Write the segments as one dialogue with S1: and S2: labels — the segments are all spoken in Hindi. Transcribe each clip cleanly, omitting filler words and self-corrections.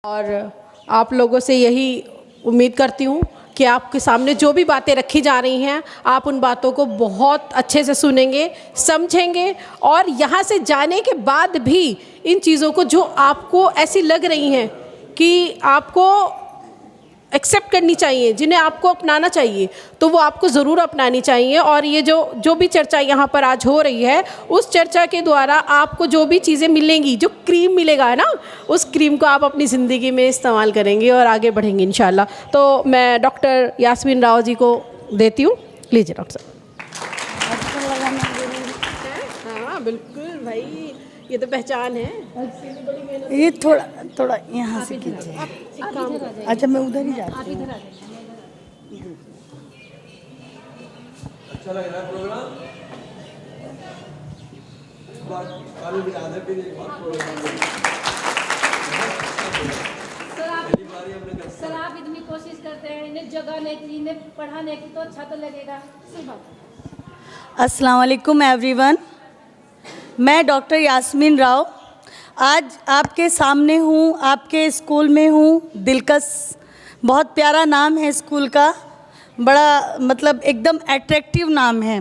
S1: और आप लोगों से यही उम्मीद करती हूँ कि आपके सामने जो भी बातें रखी जा रही हैं आप उन बातों को बहुत अच्छे से सुनेंगे, समझेंगे और यहाँ से जाने के बाद भी इन चीज़ों को जो आपको ऐसी लग रही हैं कि आपको एक्सेप्ट करनी चाहिए, जिन्हें आपको अपनाना चाहिए, तो वो आपको ज़रूर अपनानी चाहिए। और ये जो भी चर्चा यहाँ पर आज हो रही है, उस चर्चा के द्वारा आपको जो भी चीज़ें मिलेंगी, जो क्रीम मिलेगा ना, उस क्रीम को आप अपनी ज़िंदगी में इस्तेमाल करेंगे और आगे बढ़ेंगे इंशाल्लाह। तो मैं डॉक्टर यास्मीन राव जी को देती हूँ। लीजिए डॉक्टर साहब। हाँ बिल्कुल भाई, ये तो पहचान है।
S2: ये थोड़ा थोड़ा यहाँ से कीजिए। अच्छा मैं उधर ही जाती हूँ।
S3: अच्छा लग रहा है प्रोग्राम।
S4: सर आप इतनी कोशिश करते हैं इन्हें जगाने की, इन्हें पढ़ाने की, तो अच्छा तो लगेगा। सही बात।
S2: अस्सलाम वालेकुम एवरीवन, मैं डॉक्टर यास्मीन राव आज आपके सामने हूँ, आपके स्कूल में हूँ। दिलकश बहुत प्यारा नाम है स्कूल का, बड़ा मतलब एकदम एट्रैक्टिव नाम है।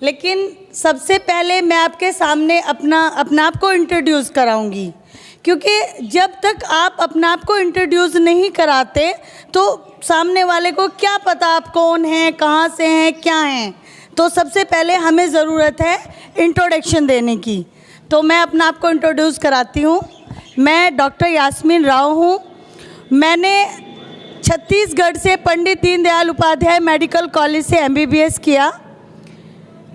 S2: लेकिन सबसे पहले मैं आपके सामने अपना आप को इंट्रोड्यूस कराऊंगी, क्योंकि जब तक आप अपना आप को इंट्रोड्यूस नहीं कराते तो सामने वाले को क्या पता आप कौन हैं, कहाँ से हैं, क्या हैं। तो सबसे पहले हमें ज़रूरत है इंट्रोडक्शन देने की। तो मैं अपना आप को इंट्रोड्यूस कराती हूँ। मैं डॉक्टर यास्मीन राव हूँ। मैंने छत्तीसगढ़ से पंडित दीनदयाल उपाध्याय मेडिकल कॉलेज से MBBS किया।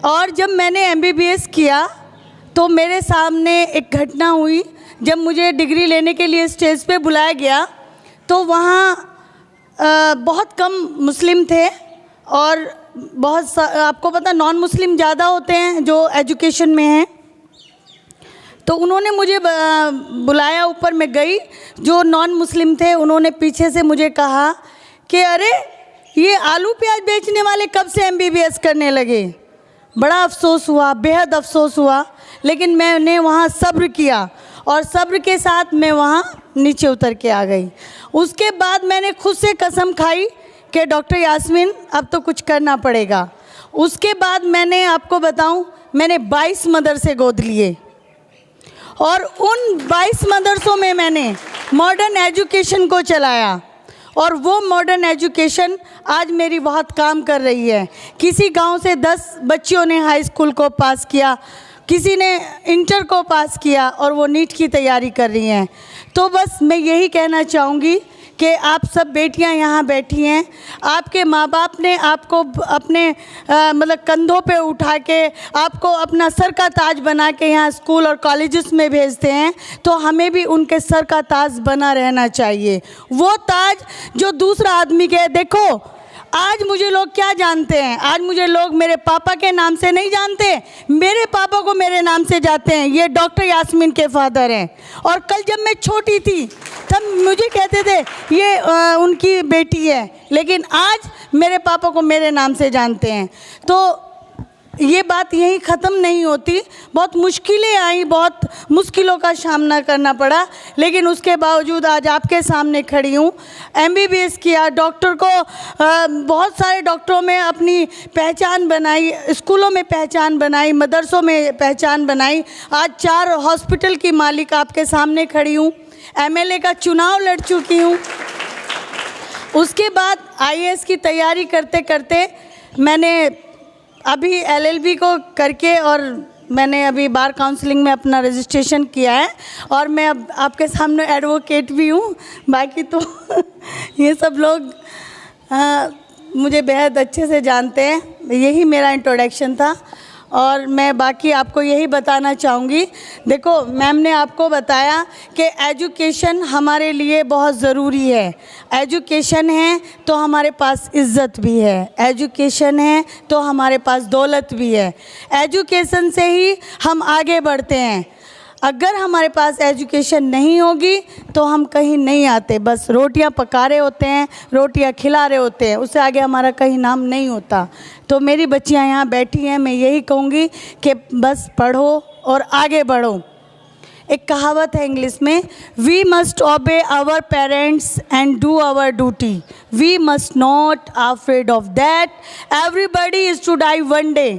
S2: और जब मैंने MBBS किया तो मेरे सामने एक घटना हुई। जब मुझे डिग्री लेने के लिए स्टेज पे बुलाया गया तो वहाँ बहुत कम मुस्लिम थे और आपको पता नॉन मुस्लिम ज़्यादा होते हैं जो एजुकेशन में हैं। तो उन्होंने मुझे बुलाया, ऊपर मैं गई। जो नॉन मुस्लिम थे उन्होंने पीछे से मुझे कहा कि अरे ये आलू प्याज बेचने वाले कब से MBBS करने लगे। बड़ा अफसोस हुआ, बेहद अफसोस हुआ। लेकिन मैंने वहाँ सब्र किया और सब्र के साथ मैं वहाँ नीचे उतर के आ गई। उसके बाद मैंने खुद से कसम खाई कि डॉक्टर यास्मीन अब तो कुछ करना पड़ेगा। उसके बाद मैंने आपको बताऊं, मैंने 22 मदरसे गोद लिए और उन 22 मदरसों में मैंने मॉडर्न एजुकेशन को चलाया और वो मॉडर्न एजुकेशन आज मेरी बहुत काम कर रही है। किसी गांव से 10 बच्चियों ने हाई स्कूल को पास किया, किसी ने इंटर को पास किया और वो नीट की तैयारी कर रही हैं। तो बस मैं यही कहना चाहूँगी कि आप सब बेटियां यहाँ बैठी हैं, आपके माँ बाप ने आपको अपने मतलब कंधों पे उठा के आपको अपना सर का ताज बना के यहाँ स्कूल और कॉलेजेस में भेजते हैं, तो हमें भी उनके सर का ताज बना रहना चाहिए। वो ताज जो दूसरा आदमी के, देखो आज मुझे लोग क्या जानते हैं, आज मुझे लोग मेरे पापा के नाम से नहीं जानते, मेरे पापा को मेरे नाम से जानते हैं। ये डॉक्टर यास्मीन के फादर हैं। और कल जब मैं छोटी थी तब मुझे कहते थे ये उनकी बेटी है, लेकिन आज मेरे पापा को मेरे नाम से जानते हैं। तो ये बात यहीं ख़त्म नहीं होती। बहुत मुश्किलें आई, बहुत मुश्किलों का सामना करना पड़ा, लेकिन उसके बावजूद आज आपके सामने खड़ी हूँ। MBBS किया, डॉक्टर को बहुत सारे डॉक्टरों में अपनी पहचान बनाई, स्कूलों में पहचान बनाई, मदरसों में पहचान बनाई। आज 4 हॉस्पिटल की मालिक आपके सामने खड़ी हूँ। MLA का चुनाव लड़ चुकी हूँ। उसके बाद IAS की तैयारी करते करते मैंने अभी LLB को करके और मैंने अभी बार काउंसलिंग में अपना रजिस्ट्रेशन किया है और मैं अब आपके सामने एडवोकेट भी हूँ। बाकी तो ये सब लोग मुझे बेहद अच्छे से जानते हैं। यही मेरा इंट्रोडक्शन था और मैं बाकी आपको यही बताना चाहूँगी। देखो मैम ने आपको बताया कि एजुकेशन हमारे लिए बहुत ज़रूरी है। एजुकेशन है तो हमारे पास इज़्ज़त भी है, एजुकेशन है तो हमारे पास दौलत भी है। एजुकेशन से ही हम आगे बढ़ते हैं। अगर हमारे पास एजुकेशन नहीं होगी तो हम कहीं नहीं आते, बस रोटियां पका रहे होते हैं, रोटियां खिला रहे होते हैं, उससे आगे हमारा कहीं नाम नहीं होता। तो मेरी बच्चियां यहाँ बैठी हैं, मैं यही कहूँगी कि बस पढ़ो और आगे बढ़ो। एक कहावत है इंग्लिश में, we must obey our parents and do our duty, we must not afraid of that, everybody is to die one day.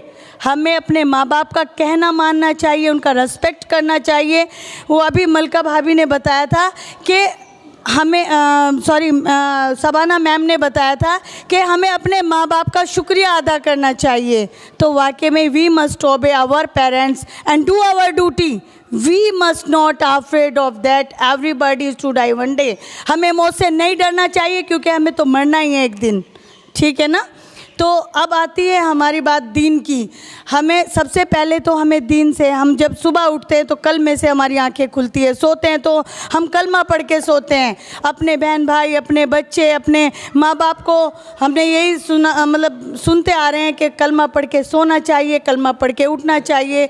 S2: हमें अपने माँ बाप का कहना मानना चाहिए, उनका रेस्पेक्ट करना चाहिए। वो अभी मलका भाभी ने बताया था कि हमें शबाना मैम ने बताया था कि हमें अपने माँ बाप का शुक्रिया अदा करना चाहिए। तो वाकई में we must obey our parents and do our duty, we must not afraid of that, everybody is to die one day. हमें मौत से नहीं डरना चाहिए क्योंकि हमें तो मरना ही है एक दिन, ठीक है ना। तो अब आती है हमारी बात दीन की। हमें सबसे पहले तो हमें दीन से, हम जब सुबह उठते हैं तो कलमे से हमारी आंखें खुलती है, सोते हैं तो हम कलमा पढ़ के सोते हैं। अपने बहन भाई, अपने बच्चे, अपने माँ बाप को हमने यही सुना, मतलब सुनते आ रहे हैं कि कलमा पढ़ के सोना चाहिए, कलमा पढ़ के उठना चाहिए।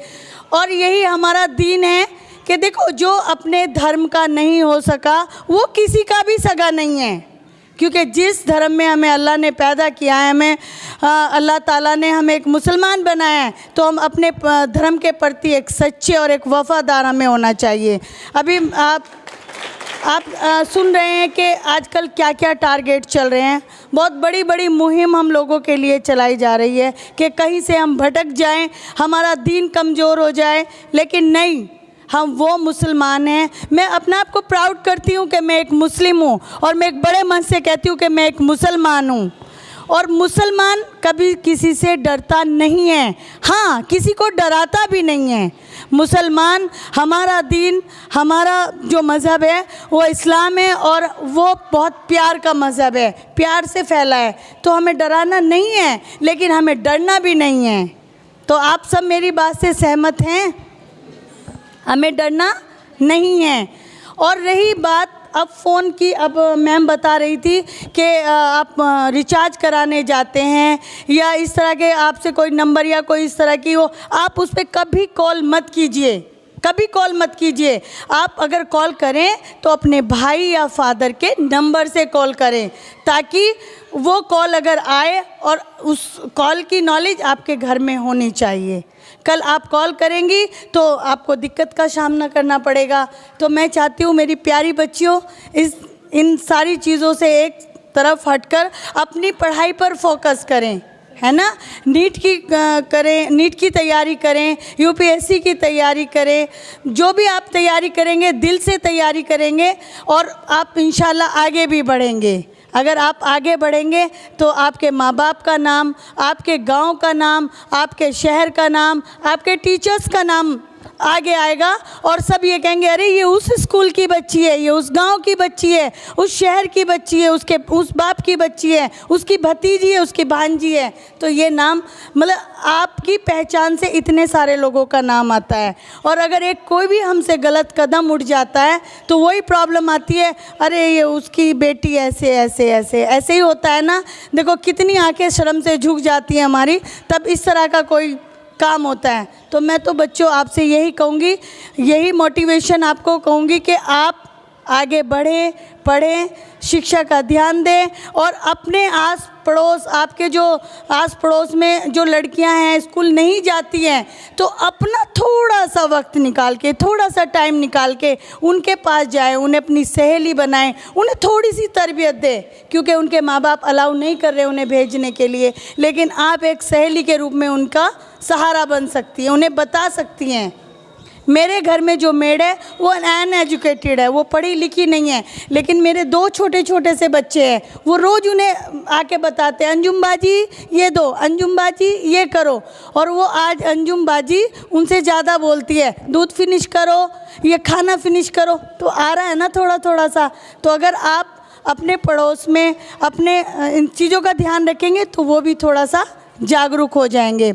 S2: और यही हमारा दीन है कि देखो, जो अपने धर्म का नहीं हो सका वो किसी का भी सगा नहीं है, क्योंकि जिस धर्म में हमें अल्लाह ने पैदा किया है, हमें अल्लाह ताला ने हमें एक मुसलमान बनाया है, तो हम अपने धर्म के प्रति एक सच्चे और एक वफ़ादार हमें होना चाहिए। अभी आप सुन रहे हैं कि आजकल क्या क्या टारगेट चल रहे हैं। बहुत बड़ी बड़ी मुहिम हम लोगों के लिए चलाई जा रही है कि कहीं से हम भटक जाएं, हमारा दीन कमज़ोर हो जाए, लेकिन नहीं, हम वो मुसलमान हैं। मैं अपने आप को प्राउड करती हूँ कि मैं एक मुस्लिम हूँ, और मैं एक बड़े मन से कहती हूँ कि मैं एक मुसलमान हूँ। और मुसलमान कभी किसी से डरता नहीं है, हाँ, किसी को डराता भी नहीं है। मुसलमान, हमारा दीन, हमारा जो मज़हब है वो इस्लाम है, और वो बहुत प्यार का मज़हब है, प्यार से फैला है। तो हमें डराना नहीं है, लेकिन हमें डरना भी नहीं है। तो आप सब मेरी बात से सहमत हैं? हमें डरना नहीं है। और रही बात अब फ़ोन की, अब मैम बता रही थी कि आप रिचार्ज कराने जाते हैं या इस तरह के आपसे कोई नंबर या कोई इस तरह की हो, आप उस पर कभी कॉल मत कीजिए, कभी कॉल मत कीजिए। आप अगर कॉल करें तो अपने भाई या फादर के नंबर से कॉल करें, ताकि वो कॉल अगर आए और उस कॉल की नॉलेज आपके घर में होनी चाहिए। कल आप कॉल करेंगी तो आपको दिक्कत का सामना करना पड़ेगा। तो मैं चाहती हूँ मेरी प्यारी बच्चियों, इन सारी चीज़ों से एक तरफ हटकर अपनी पढ़ाई पर फोकस करें, है ना। नीट की तैयारी करें, यूपीएससी की तैयारी करें। जो भी आप तैयारी करेंगे दिल से तैयारी करेंगे और आप इंशाल्लाह आगे भी बढ़ेंगे। अगर आप आगे बढ़ेंगे तो आपके माँ बाप का नाम, आपके गांव का नाम, आपके शहर का नाम, आपके टीचर्स का नाम आगे आएगा, और सब ये कहेंगे अरे ये उस स्कूल की बच्ची है, ये उस गांव की बच्ची है, उस शहर की बच्ची है, उस बाप की बच्ची है, उसकी भतीजी है, उसकी भांजी है। तो ये नाम, मतलब आपकी पहचान से इतने सारे लोगों का नाम आता है। और अगर कोई भी हमसे गलत कदम उठ जाता है तो वही प्रॉब्लम आती है, अरे ये उसकी बेटी ऐसे ऐसे ऐसे ऐसे ही होता है ना। देखो कितनी आंखें शर्म से झुक जाती हैं हमारी, तब इस तरह का कोई काम होता है। तो मैं तो बच्चों आपसे यही कहूँगी, यही मोटिवेशन आपको कहूँगी कि आप आगे बढ़ें, पढ़ें, शिक्षा का ध्यान दें, और अपने आस पड़ोस, आपके जो आस पड़ोस में जो लड़कियां हैं स्कूल नहीं जाती हैं, तो अपना थोड़ा सा वक्त निकाल के, थोड़ा सा टाइम निकाल के उनके पास जाएं, उन्हें अपनी सहेली बनाएं, उन्हें थोड़ी सी तरबियत दें, क्योंकि उनके माँ बाप अलाउ नहीं कर रहे उन्हें भेजने के लिए, लेकिन आप एक सहेली के रूप में उनका सहारा बन सकती हैं, उन्हें बता सकती हैं। मेरे घर में जो मेड है वो अनएजुकेटेड है, वो पढ़ी लिखी नहीं है, लेकिन मेरे 2 छोटे छोटे से बच्चे हैं, वो रोज़ उन्हें आके बताते हैं अंजुम बाजी ये दो, अंजुम बाजी ये करो, और वो आज अंजुम बाजी उनसे ज़्यादा बोलती है, दूध फिनिश करो, ये खाना फिनिश करो। तो आ रहा है ना थोड़ा थोड़ा सा। तो अगर आप अपने पड़ोस में अपने इन चीज़ों का ध्यान रखेंगे तो वो भी थोड़ा सा जागरूक हो जाएंगे।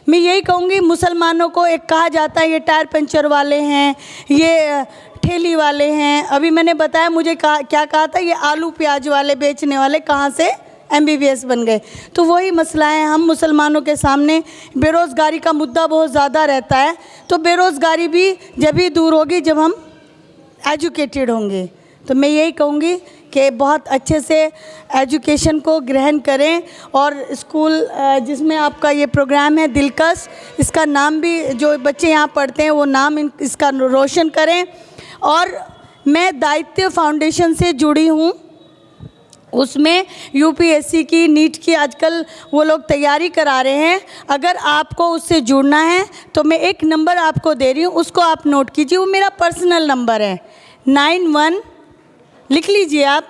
S2: मैं यही कहूँगी, मुसलमानों को एक कहा जाता है ये टायर पंचर वाले हैं, ये ठेली वाले हैं। अभी मैंने बताया, मुझे क्या कहा था, ये आलू प्याज वाले बेचने वाले कहाँ से MBBS बन गए। तो वही मसला है, हम मुसलमानों के सामने बेरोज़गारी का मुद्दा बहुत ज़्यादा रहता है। तो बेरोज़गारी भी जब ही दूर होगी जब हम एजुकेटेड होंगे। तो मैं यही कहूँगी कि बहुत अच्छे से एजुकेशन को ग्रहण करें और स्कूल जिसमें आपका ये प्रोग्राम है दिलकश, इसका नाम भी जो बच्चे यहाँ पढ़ते हैं वो नाम इसका रोशन करें। और मैं दायित्व फाउंडेशन से जुड़ी हूँ, उसमें यूपीएससी की, नीट की आजकल वो लोग तैयारी करा रहे हैं। अगर आपको उससे जुड़ना है तो मैं एक नंबर आपको दे रही हूँ, उसको आप नोट कीजिए, वो मेरा पर्सनल नंबर है 91, लिख लीजिए आप,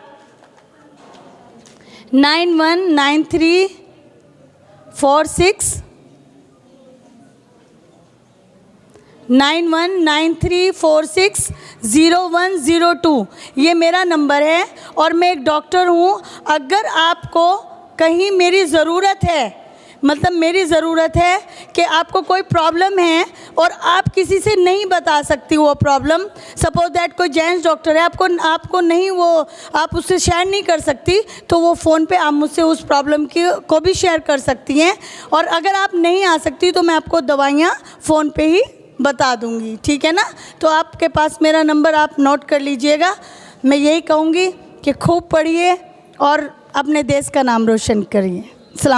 S2: 919346 ये मेरा नंबर है। और मैं एक डॉक्टर हूँ। अगर आपको कहीं मेरी ज़रूरत है, मतलब मेरी ज़रूरत है कि आपको कोई प्रॉब्लम है और आप किसी से नहीं बता सकती वो प्रॉब्लम, सपोज दैट कोई जेंट्स डॉक्टर है, आपको नहीं, वो आप उससे शेयर नहीं कर सकती, तो वो फ़ोन पे आप मुझसे उस प्रॉब्लम को भी शेयर कर सकती हैं। और अगर आप नहीं आ सकती तो मैं आपको दवाइयाँ फ़ोन पे ही बता दूंगी, ठीक है ना। तो आपके पास मेरा नंबर आप नोट कर लीजिएगा। मैं यही कहूँगी कि खूब पढ़िए और अपने देश का नाम रोशन करिए।